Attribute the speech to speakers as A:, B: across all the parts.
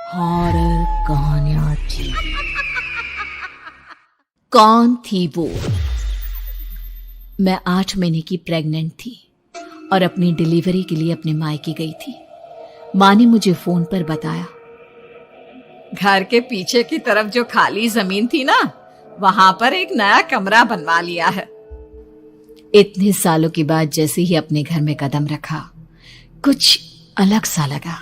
A: Horror कहानियां थी। कौन थी वो? मैं 8 महीने की प्रेग्नेंट थी और अपनी डिलीवरी के लिए अपने मायके गई थी। माँ ने मुझे फोन पर बताया,
B: घर के पीछे की तरफ जो खाली जमीन थी ना, वहां पर एक नया कमरा बनवा लिया है।
A: इतने सालों के बाद जैसे ही अपने घर में कदम रखा, कुछ अलग सा लगा।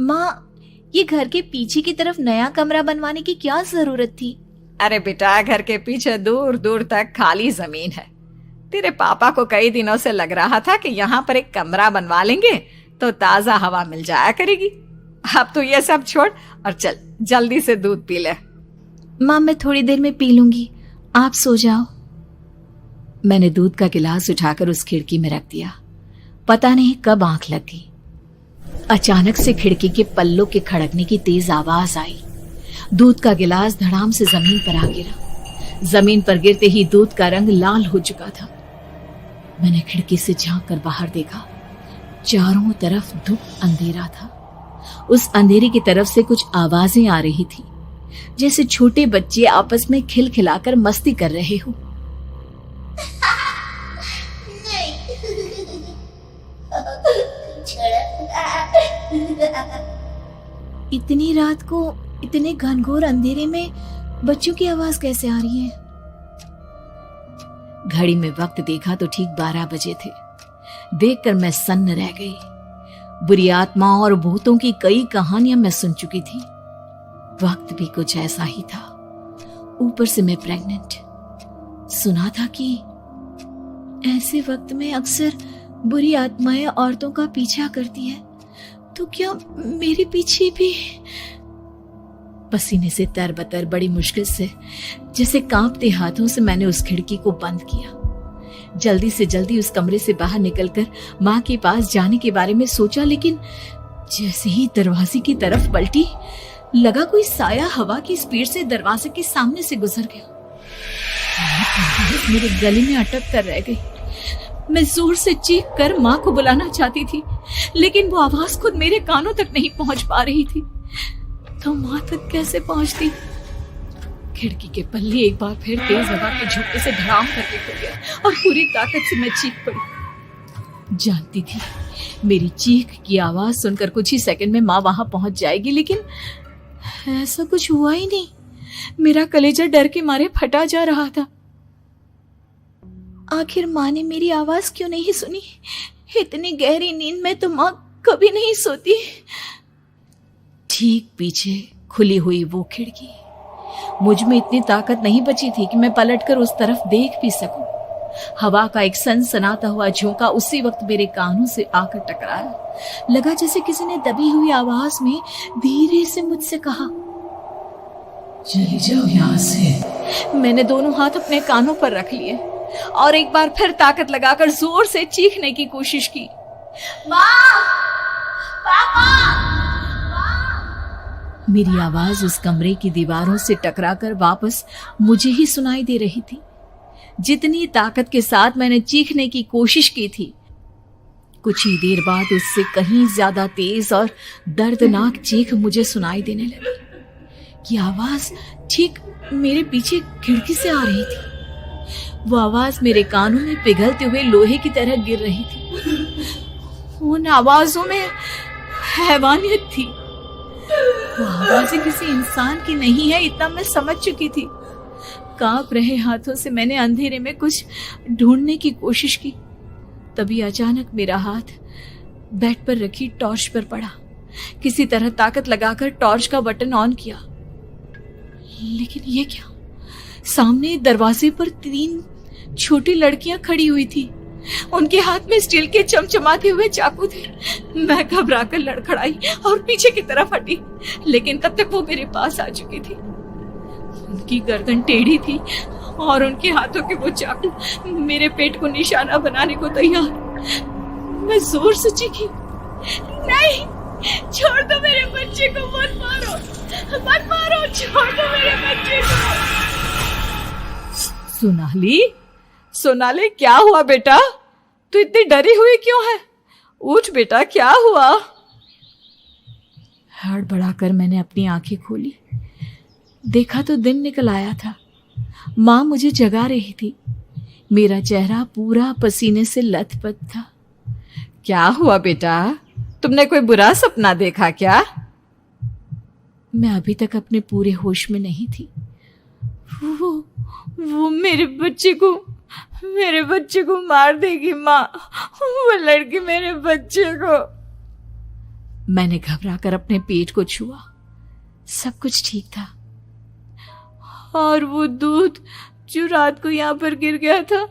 C: माँ, ये घर के पीछे की तरफ नया कमरा बनवाने की क्या जरूरत थी?
B: अरे बेटा, घर के पीछे दूर दूर तक खाली जमीन है। तेरे पापा को कई दिनों से लग रहा था कि यहाँ पर एक कमरा बनवा लेंगे तो ताजा हवा मिल जाया करेगी। अब तो ये सब छोड़ और चल जल्दी से दूध पी ले।
C: माँ, मैं थोड़ी देर में पी लूंगी, आप सो जाओ।
A: मैंने दूध का गिलास उठाकर उस खिड़की में रख दिया। पता नहीं कब आंख लग गई। अचानक से खिड़की के पल्लों के खड़कने की तेज आवाज आई। दूध का गिलास धड़ाम से जमीन पर आ गिरा। जमीन पर गिरते ही दूध का रंग लाल हो चुका था। मैंने खिड़की से झांक कर बाहर देखा। चारों तरफ धूप अंधेरा था। उस अंधेरे की तरफ से कुछ आवाजें आ रही थी, जैसे छोटे बच्चे आपस में खिलखिलाकर मस्ती कर रहे हो।
C: इतनी रात को इतने घनघोर अंधेरे में बच्चों की आवाज कैसे आ रही है?
A: घड़ी में वक्त देखा तो ठीक 12 बजे थे। देखकर मैं सन्न रह गई। बुरी आत्माओं और भूतों की कई कहानियां मैं सुन चुकी थी। वक्त भी कुछ ऐसा ही था। ऊपर से मैं प्रेग्नेंट। सुना था कि ऐसे वक्त में अक्सर बुरी आत्माएं औरतों का पीछा करती है, तो क्या मेरे पीछे भी? पसीने से तरबतर बड़ी मुश्किल से, जैसे कांपते हाथों से मैंने उस खिड़की को बंद किया। जल्दी से जल्दी उस कमरे से बाहर निकलकर माँ के पास जाने के बारे में सोचा, लेकिन जैसे ही दरवाजे की तरफ पलटी, लगा कोई साया हवा की स्पीड से दरवाजे के सामने से गुजर गया। मेरे गले में अटक कर रह गई। मैं जोर से चीख कर माँ को बुलाना चाहती थी, लेकिन वो आवाज खुद मेरे कानों तक नहीं पहुंच पा रही थी। तो माँ तक कैसे पहुंचती? खिड़की के पल्ले एक बार फिर तेज हवा के झोंके से धड़ाम करके खुल गया और पूरी ताकत से मैं चीख पड़ी। जानती थी मेरी चीख की आवाज सुनकर कुछ ही सेकंड में माँ वहां पहुंच जाएगी, लेकिन ऐसा कुछ हुआ ही नहीं। मेरा कलेजा डर के मारे फटा जा रहा था।
C: आखिर माँ ने मेरी आवाज क्यों नहीं सुनी? इतनी गहरी नींद में तो माँ कभी नहीं सोती।
A: ठीक पीछे खुली हुई वो खिड़की। मुझ में इतनी ताकत नहीं बची थी कि मैं पलटकर उस तरफ देख भी सकूं। हवा का एक सनसनाता हुआ झोंका उसी वक्त मेरे कानों से आकर टकराया। लगा जैसे किसी ने दबी हुई आवाज में धीरे से मुझसे कहा, चली जाओ यहां से। मैंने दोनों हाथ अपने कानों पर रख लिए और एक बार फिर ताकत लगाकर जोर से चीखने की कोशिश की।
C: माँ! पापा!
A: मेरी आवाज उस कमरे की दीवारों से टकराकर वापस मुझे ही सुनाई दे रही थी। जितनी ताकत के साथ मैंने चीखने की कोशिश की थी, कुछ ही देर बाद उससे कहीं ज्यादा तेज और दर्दनाक चीख मुझे सुनाई देने लगी। कि आवाज ठीक मेरे पीछे खिड़की से आ रही थी। वो आवाज मेरे कानों में पिघलते हुए लोहे की तरह गिर रही थी। उन आवाजों में हैवानियत थी। वो आवाजें किसी इंसान की नहीं है, इतना मैं समझ चुकी थी। कांप रहे हाथों से मैंने अंधेरे में कुछ ढूंढने की कोशिश की। तभी अचानक मेरा हाथ बेड पर रखी टॉर्च पर पड़ा। किसी तरह ताकत लगाकर टॉर्च का बटन ऑन किया, लेकिन ये क्या? सामने दरवाजे पर 3 छोटी लड़कियां खड़ी हुई थी। उनके हाथ में स्टील के चमचमाते हुए चाकू थे। मैं घबराकर लड़खड़ाई और पीछे की तरफ हटी, लेकिन तब तक वो मेरे पास आ चुकी थी। उनकी गर्दन टेढ़ी थी और उनके हाथों के वो चाकू मेरे पेट को निशाना बनाने को तैयार। मैं जोर से चीखी, नहीं, छोड़ दो मेरे बच्चे को, मत मारो, मत मारो, छोड़ दो मेरे बच्चे को।
B: सोनाली, क्या हुआ बेटा? तू इतनी डरी हुई क्यों है? उठ बेटा, क्या हुआ?
A: हड़बड़ाकर मैंने अपनी आंखें खोली। देखा तो दिन निकल आया था। माँ मुझे जगा रही थी। मेरा चेहरा पूरा पसीने से लथपथ था।
B: क्या हुआ बेटा, तुमने कोई बुरा सपना देखा क्या?
A: मैं अभी तक अपने पूरे होश में नहीं थी।
C: वो मेरे बच्चे को मार देगी माँ। वो लड़की मेरे बच्चे को।
A: मैंने घबराकर अपने पेट को छुआ। सब कुछ ठीक था।
C: और वो दूध जो रात को यहाँ पर गिर गया था,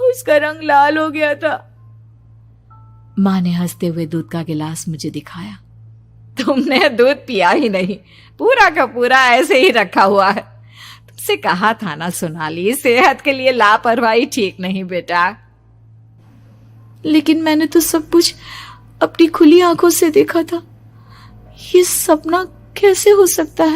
C: उसका रंग लाल हो गया था।
A: माँ ने हंसते हुए दूध का गिलास मुझे दिखाया।
B: तुमने दूध पिया ही नहीं, पूरा का पूरा ऐसे ही रखा हुआ है। तुमसे कहा था ना सोनाली, सेहत के लिए लापरवाही ठीक नहीं बेटा।
C: लेकिन मैंने तो सब कुछ अपनी खुली आंखों से देखा था। ये सपना कैसे हो सकता है?